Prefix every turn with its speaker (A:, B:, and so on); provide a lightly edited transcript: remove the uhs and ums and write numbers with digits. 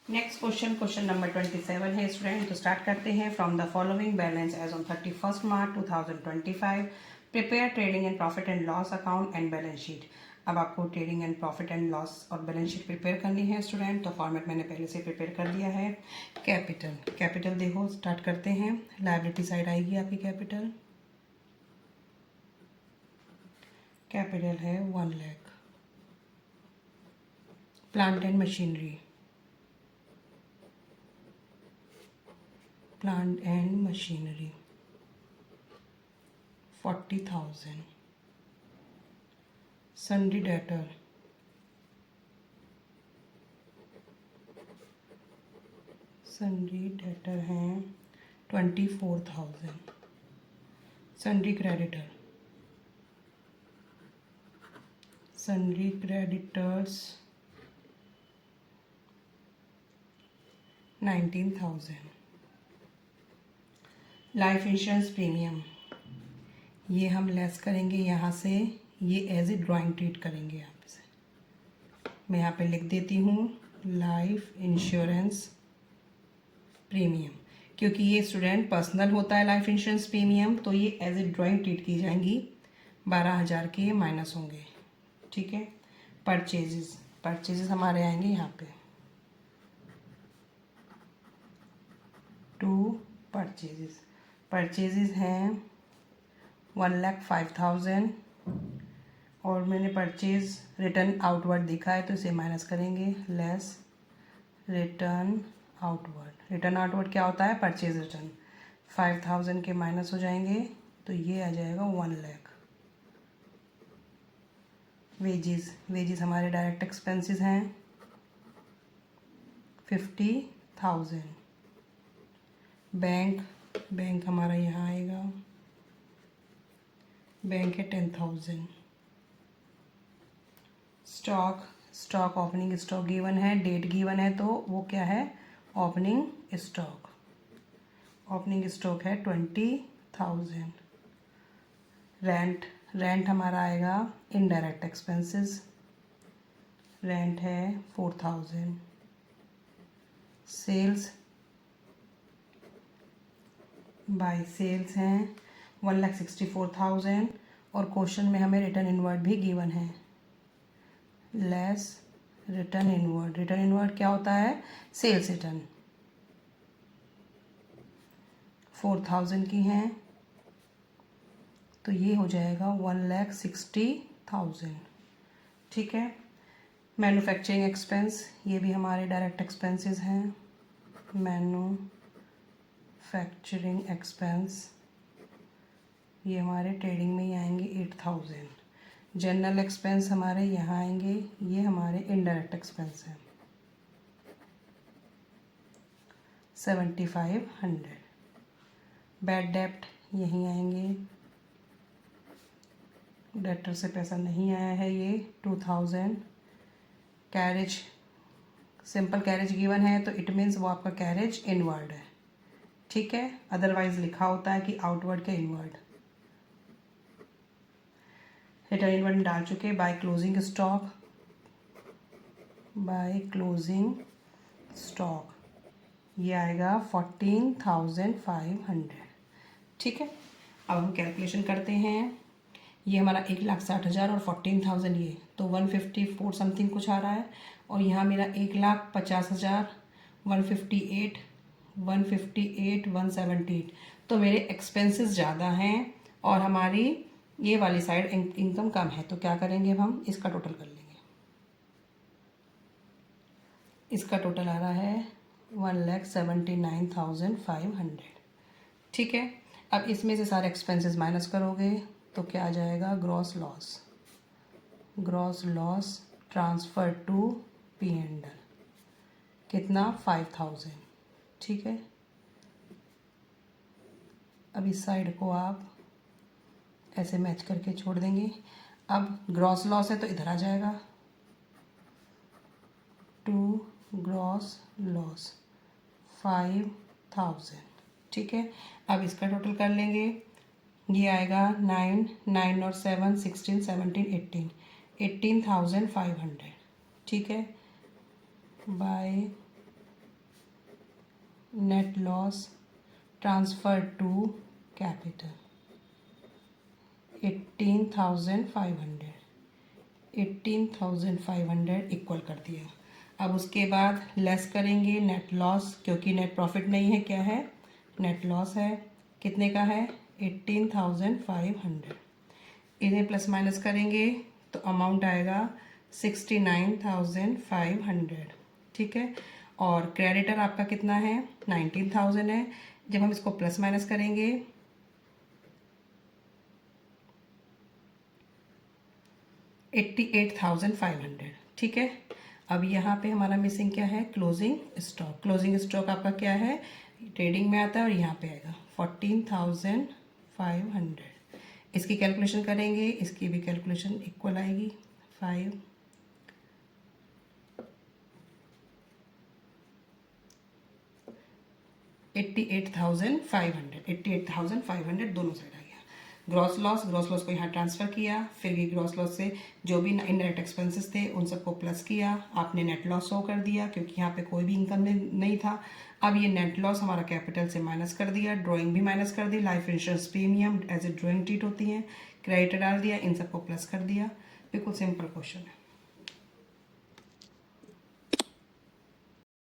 A: Next question number 27 है student. तो start करते हैं। From the following balance as on 31 March 2025 prepare trading and profit and loss account and balance sheet. अब आपको trading and profit and loss और balance sheet prepare करनी है student. तो फॉर्मेट मैंने पहले से प्रिपेयर कर दिया है। कैपिटल देखो, स्टार्ट करते हैं। लायबिलिटी साइड आएगी आपकी कैपिटल है 1 lakh. Plant and machinery 40,000। Sundry debtor 24,000। Sundry creditors 19,000। Life insurance premium ये हम लेस करेंगे यहाँ से, ये एज ए ड्राइंग ट्रीट करेंगे यहाँ से। मैं यहाँ पे लिख देती हूँ लाइफ इंश्योरेंस प्रीमियम, क्योंकि ये स्टूडेंट पर्सनल होता है लाइफ इंश्योरेंस प्रीमियम, तो ये एज ए ड्राइंग ट्रीट की जाएंगी। 12,000 के माइनस होंगे, ठीक है। परचेजेस हमारे आएंगे यहाँ पे। टू परचेजेस हैं 1,05,000 और मैंने परचेज रिटर्न आउटवर्ड दिखा है तो इसे माइनस करेंगे। लेस रिटर्न आउटवर्ड क्या होता है? Purchase return. 5,000 के माइनस हो जाएंगे तो ये आ जाएगा 1 लाख। वेजेस हमारे डायरेक्ट एक्सपेंसेस हैं 50,000। बैंक हमारा यहाँ आएगा, बैंक है 10,000। स्टॉक ओपनिंग स्टॉक गिवन है, डेट गिवन है, तो वो क्या है? ओपनिंग स्टॉक है 20,000। रेंट हमारा आएगा इनडायरेक्ट एक्सपेंसेस, रेंट है 4,000। सेल्स हैं 1,64,000 और क्वेश्चन में हमें रिटर्न इनवर्ड भी गिवन है। लेस रिटर्न इनवर्ड क्या होता है? Sales return. 4,000 की हैं तो ये हो जाएगा 1,60,000, ठीक है। मैन्युफैक्चरिंग एक्सपेंस ये भी हमारे डायरेक्ट एक्सपेंसेस हैं। मैन्युफैक्चरिंग एक्सपेंस ये हमारे ट्रेडिंग में ही आएंगे 8,000। जनरल एक्सपेंस हमारे यहाँ आएंगे, ये हमारे इनडायरेक्ट एक्सपेंस हैं 7,500। बैड डेप्ट यहीं आएंगे, डेटर से पैसा नहीं आया है ये 2,000। कैरेज सिंपल कैरेज गिवन है तो इट मीन्स वो आपका कैरेज इनवर्ड है, ठीक है। अदरवाइज लिखा होता है कि आउटवर्ड के इनवर्ड। रिटर्न इनवर्ड डाल चुके। बाय क्लोजिंग स्टॉक ये आएगा 14,500, ठीक है। अब हम कैलकुलेशन करते हैं। ये हमारा 1,60,000 और 14,000 ये तो 154 समथिंग कुछ आ रहा है, और यहाँ मेरा 1,50,000 158 178 तो मेरे एक्सपेंसेस ज़्यादा हैं और हमारी ये वाली साइड इनकम कम है। तो क्या करेंगे? हम इसका टोटल कर लेंगे। इसका टोटल आ रहा है 1,79,500, ठीक है। अब इसमें से सारे एक्सपेंसेस माइनस करोगे तो क्या आ जाएगा? Gross loss transfer to P&L कितना? 5,000, ठीक है। अब इस साइड को आप ऐसे मैच करके छोड़ देंगे। अब ग्रॉस लॉस है तो इधर आ जाएगा टू ग्रॉस लॉस 5,000, ठीक है। अब इसका टोटल कर लेंगे। ये आएगा 9 और 7 16 17 18,500, ठीक है। By net loss transfer to capital 18,500 equal कर दिया। अब उसके बाद लेस करेंगे नेट लॉस, क्योंकि नेट प्रॉफिट नहीं है, क्या है, नेट लॉस है। कितने का है, 18,500। इन्हें प्लस माइनस करेंगे तो अमाउंट आएगा 69,500। ठीक है, और क्रेडिटर आपका कितना है, 19,000 है। जब हम इसको प्लस माइनस करेंगे 88,500। ठीक है, अब यहाँ पे हमारा मिसिंग क्या है, क्लोजिंग स्टॉक। क्लोजिंग स्टॉक आपका क्या है, ट्रेडिंग में आता है और यहाँ पे आएगा 14,500। इसकी कैलकुलेशन करेंगे, इसकी भी कैलकुलेशन इक्वल आएगी 88,500 दोनों साइड आ गया। ग्रॉस लॉस को यहाँ ट्रांसफ़र किया, फिर ये ग्रॉस लॉस से जो भी इनडायरेक्ट एक्सपेंसेस थे उन सबको प्लस किया, आपने नेट लॉस शो कर दिया क्योंकि यहाँ पे कोई भी इनकम नहीं था। अब ये नेट लॉस हमारा कैपिटल से माइनस कर दिया, ड्राइंग भी माइनस कर दी, life insurance premium as a drawing treat होती है, क्रेडिट डाल दिया, इन सबको प्लस कर दिया। बिल्कुल सिंपल क्वेश्चन है।